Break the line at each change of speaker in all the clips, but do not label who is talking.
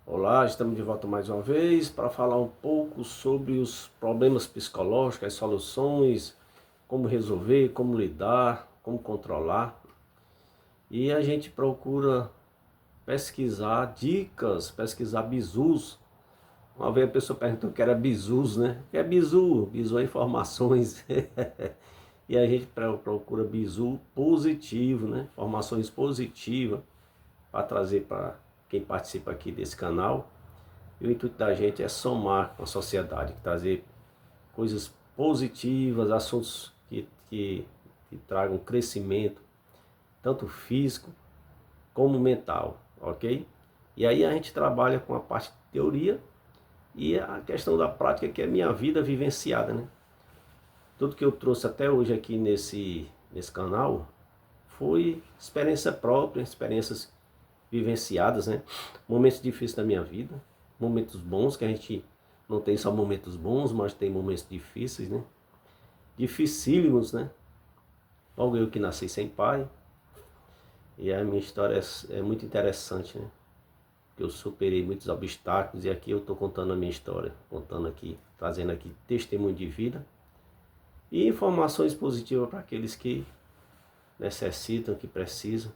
Olá, estamos de volta mais uma vez para falar um pouco sobre os problemas psicológicos, as soluções, como resolver, como lidar, como controlar. E a gente procura pesquisar dicas, pesquisar bizus. Uma vez a pessoa perguntou o que era bizus, né? O que é bizu? Bizu é informações. E a gente procura bizu positivo, né? Informações positivas para trazer para quem participa aqui desse canal. E o intuito da gente é somar com a sociedade, trazer coisas positivas, assuntos que tragam crescimento, tanto físico como mental, ok? E aí a gente trabalha com a parte de teoria e a questão da prática, que é minha vida vivenciada, né? Tudo que eu trouxe até hoje aqui nesse canal foi experiência própria, experiências vivenciadas, né? Momentos difíceis da minha vida, momentos bons, que a gente não tem só momentos bons, mas tem momentos difíceis, né? Dificílimos, né? Logo eu que nasci sem pai, e a minha história é muito interessante, né? Eu superei muitos obstáculos e aqui eu estou contando a minha história, contando aqui, trazendo aqui testemunho de vida e informações positivas para aqueles que necessitam, que precisam.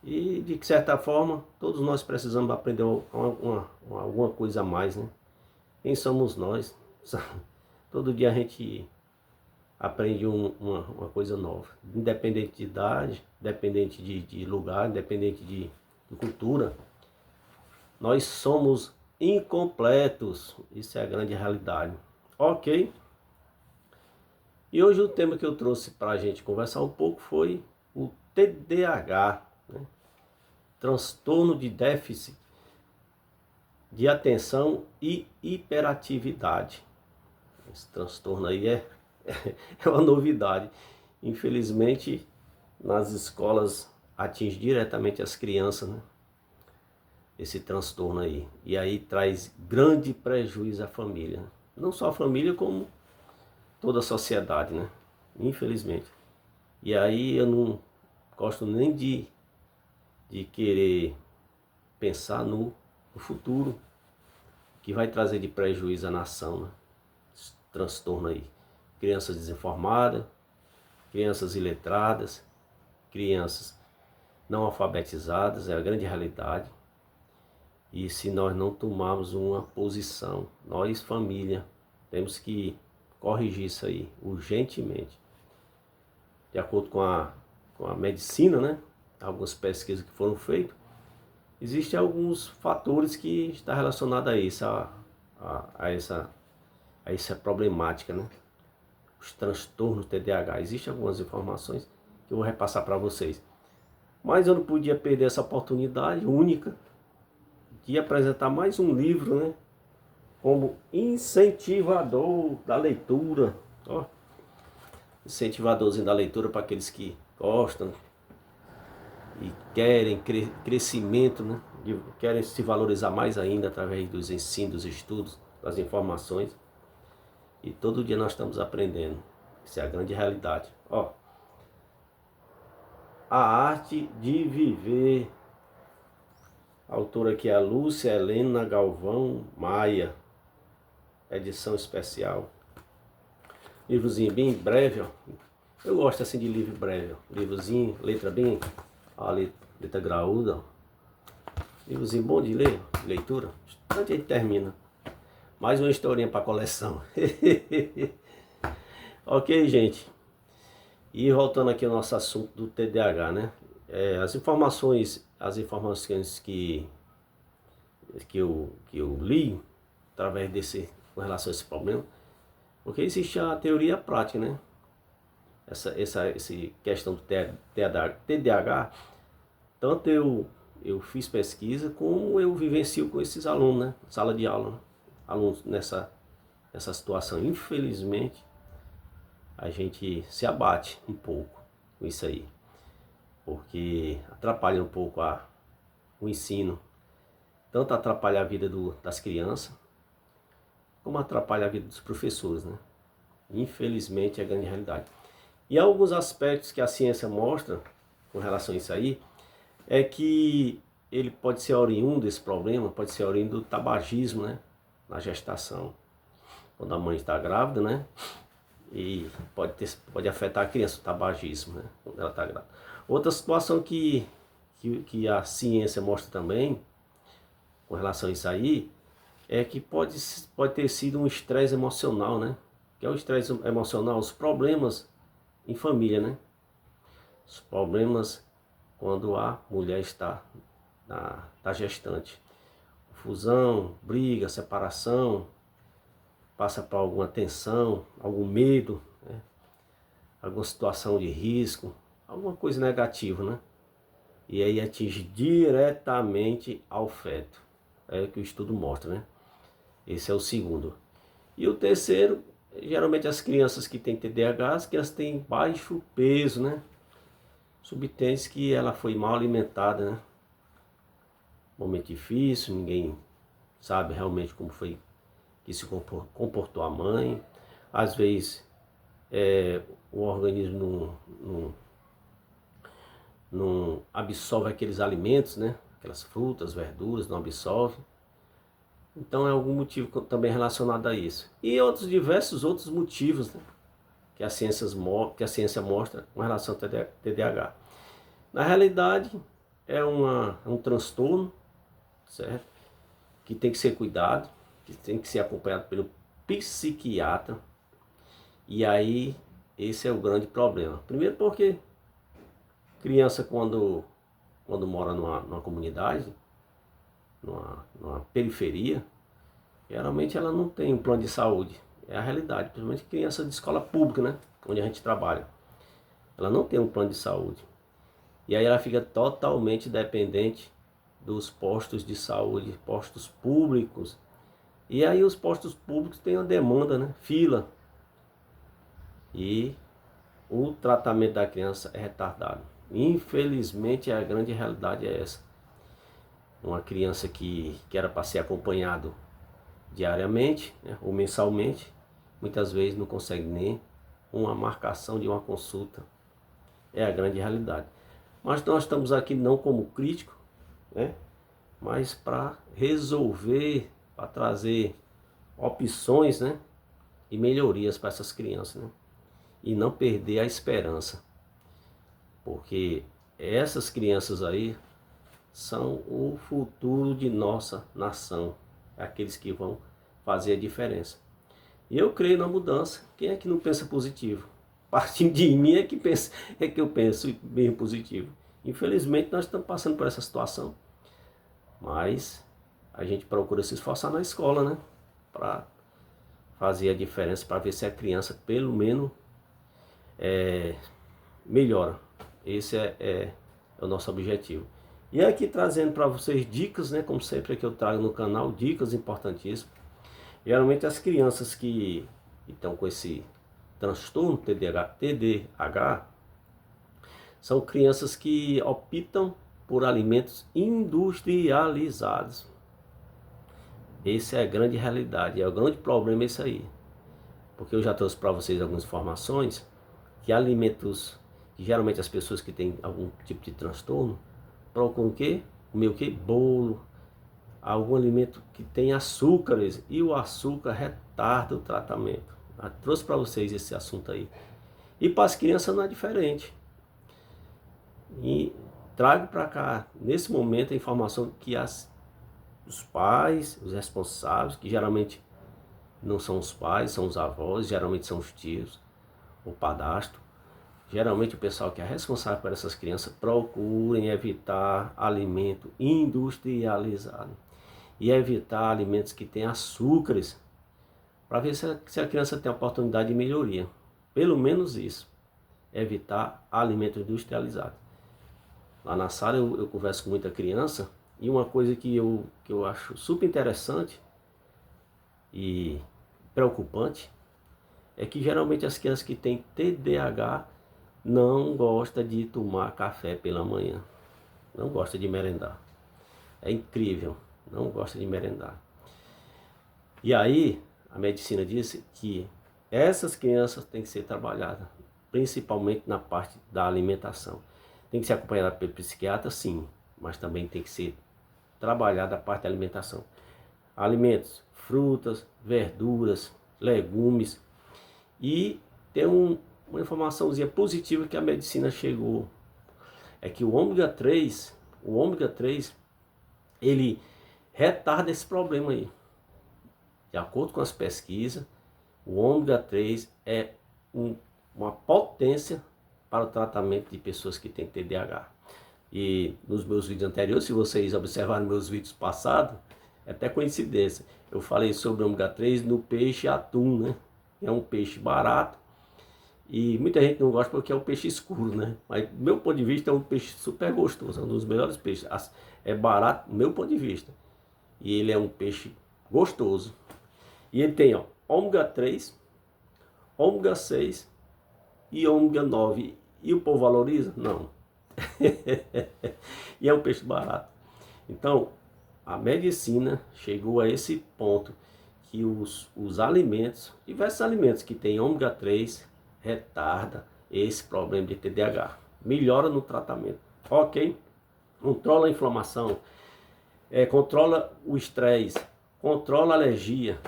E de certa forma, todos nós precisamos aprender alguma coisa a mais, né? Quem somos nós? Todo dia a gente aprende uma coisa nova. Independente de idade, independente de lugar, independente de cultura. Nós somos incompletos. Isso é a grande realidade. Ok? E hoje o tema que eu trouxe para a gente conversar um pouco foi o TDAH, né? Transtorno de déficit de atenção e hiperatividade. Esse transtorno aí é uma novidade. Infelizmente, nas escolas atinge diretamente as crianças, né? Esse transtorno aí. E aí traz grande prejuízo à família, né? Não só a família, como toda a sociedade, né? Infelizmente. E aí eu não gosto nem de querer pensar no futuro, que vai trazer de prejuízo à nação, né? Esse transtorno aí. Crianças desinformadas, crianças iletradas, crianças não alfabetizadas, é a grande realidade. E se nós não tomarmos uma posição, nós família, temos que corrigir isso aí urgentemente. De acordo com a medicina, né? Algumas pesquisas que foram feitas, existem alguns fatores que estão relacionados a isso, a essa problemática, né? Os transtornos TDAH. Existem algumas informações que eu vou repassar para vocês. Mas eu não podia perder essa oportunidade única de apresentar mais um livro, né? Como incentivador da leitura. Ó, incentivadorzinho da leitura para aqueles que gostam e querem crescimento, né? Querem se valorizar mais ainda através dos ensinos, dos estudos, das informações. E todo dia nós estamos aprendendo. Isso é a grande realidade. Ó, A Arte de Viver. A autora aqui é a Lúcia Helena Galvão Maia. Edição especial. Livrozinho bem breve, ó. Eu gosto assim de livro breve, ó. Livrozinho, letra bem, ó, letra graúda, ó. Livrozinho bom de ler, de leitura. Antes a gente termina. Mais uma historinha para coleção. Ok, gente. E voltando aqui ao nosso assunto do TDAH, né? As informações que eu li através com relação a esse problema, porque existe a teoria e a prática, né? Essa questão do TDAH, tanto eu fiz pesquisa como eu vivencio com esses alunos, né? Sala de aula, né? Alunos nessa situação. Infelizmente, a gente se abate um pouco com isso aí, porque atrapalha um pouco o ensino, tanto atrapalha a vida das crianças, como atrapalha a vida dos professores, né? Infelizmente é a grande realidade. E alguns aspectos que a ciência mostra com relação a isso aí, é que ele pode ser oriundo desse problema, pode ser oriundo do tabagismo, né? Na gestação. Quando a mãe está grávida, né? E pode afetar a criança, o tabagismo, né? Quando ela está grávida. Outra situação que a ciência mostra também, com relação a isso aí, é que pode ter sido um estresse emocional, né? Que é o estresse emocional, os problemas em família, né? Os problemas quando a mulher está tá gestante. Fusão, briga, separação, passa por alguma tensão, algum medo, né? Alguma situação de risco, alguma coisa negativa, né? E aí atinge diretamente ao feto. É o que o estudo mostra, né? Esse é o segundo. E o terceiro, geralmente as crianças que têm TDAH, as crianças têm baixo peso, né? Subtende que ela foi mal alimentada, né? Momento difícil, ninguém sabe realmente como foi que se comportou a mãe. Às vezes o organismo não absorve aqueles alimentos, né? Aquelas frutas, verduras, não absorve. Então é algum motivo também relacionado a isso. E outros diversos outros motivos, né? que a ciência mostra com relação ao TDAH. Na realidade, é um transtorno, certo? Que tem que ser cuidado, que tem que ser acompanhado pelo psiquiatra. E aí, esse é o grande problema. Primeiro porque criança quando mora numa comunidade, numa periferia, geralmente ela não tem um plano de saúde. É a realidade, principalmente criança de escola pública, né? Onde a gente trabalha. Ela não tem um plano de saúde. E aí ela fica totalmente dependente dos postos de saúde, postos públicos. E aí os postos públicos têm uma demanda, né? Fila. E o tratamento da criança é retardado. Infelizmente a grande realidade é essa. Uma criança que era para ser acompanhado diariamente, né, ou mensalmente, muitas vezes não consegue nem uma marcação de uma consulta. É a grande realidade. Mas nós estamos aqui não como crítico, né, mas para resolver, para trazer opções, né, e melhorias para essas crianças, né, e não perder a esperança, porque essas crianças aí são o futuro de nossa nação, aqueles que vão fazer a diferença. E eu creio na mudança. Quem é que não pensa positivo? Partindo de mim é que eu penso bem positivo. Infelizmente nós estamos passando por essa situação, mas a gente procura se esforçar na escola, né? Para fazer a diferença, para ver se a criança pelo menos melhora. Esse é o nosso objetivo. E aqui trazendo para vocês dicas, né? Como sempre que eu trago no canal, dicas importantíssimas. Geralmente as crianças que estão com esse transtorno TDAH são crianças que optam por alimentos industrializados. Essa é a grande realidade, é o grande problema isso aí. Porque eu já trouxe para vocês algumas informações que alimentos, que geralmente as pessoas que têm algum tipo de transtorno procuram o quê? Comer o quê? Bolo, algum alimento que tem açúcares, e o açúcar retarda o tratamento. Eu trouxe para vocês esse assunto aí. E para as crianças não é diferente. E trago para cá, nesse momento, a informação que os pais, os responsáveis, que geralmente não são os pais, são os avós, geralmente são os tios, o padrasto, geralmente o pessoal que é responsável por essas crianças, procurem evitar alimento industrializado e evitar alimentos que têm açúcares, para ver se a criança tem a oportunidade de melhoria. Pelo menos isso, evitar alimentos industrializados. Lá na sala eu converso com muita criança, e uma coisa que eu acho super interessante e preocupante é que geralmente as crianças que têm TDAH não gostam de tomar café pela manhã, não gostam de merendar. É incrível, não gosta de merendar. E aí a medicina disse que essas crianças têm que ser trabalhadas, principalmente na parte da alimentação. Tem que ser acompanhada pelo psiquiatra, sim, mas também tem que ser trabalhada a parte da alimentação. Alimentos, frutas, verduras, legumes. E tem uma informaçãozinha positiva que a medicina chegou, é que o ômega 3, ele retarda esse problema aí. De acordo com as pesquisas, o ômega 3 é uma potência para o tratamento de pessoas que têm TDAH. E nos meus vídeos anteriores, se vocês observarem meus vídeos passados, é até coincidência, eu falei sobre o ômega 3 no peixe atum, né? É um peixe barato e muita gente não gosta porque é um peixe escuro, né? Mas do meu ponto de vista é um peixe super gostoso, é um dos melhores peixes. É barato do meu ponto de vista. E ele é um peixe gostoso. E ele tem, ó, ômega 3, ômega 6 e ômega 9. E o povo valoriza? Não. E é um peixe barato. Então, a medicina chegou a esse ponto que os alimentos, diversos alimentos que tem ômega 3, retarda esse problema de TDAH. Melhora no tratamento. Ok? Controla a inflamação, controla o estresse, controla a alergia,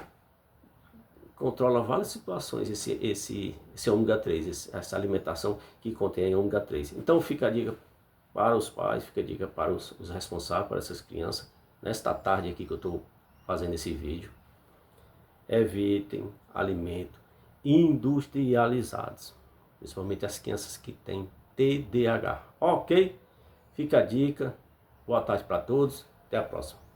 controla várias situações esse ômega 3, essa alimentação que contém ômega 3. Então fica a dica para os pais, fica a dica para os responsáveis por essas crianças, nesta tarde aqui que eu estou fazendo esse vídeo. Evitem alimentos industrializados, principalmente as crianças que têm TDAH. Ok? Fica a dica. Boa tarde para todos. Até a próxima.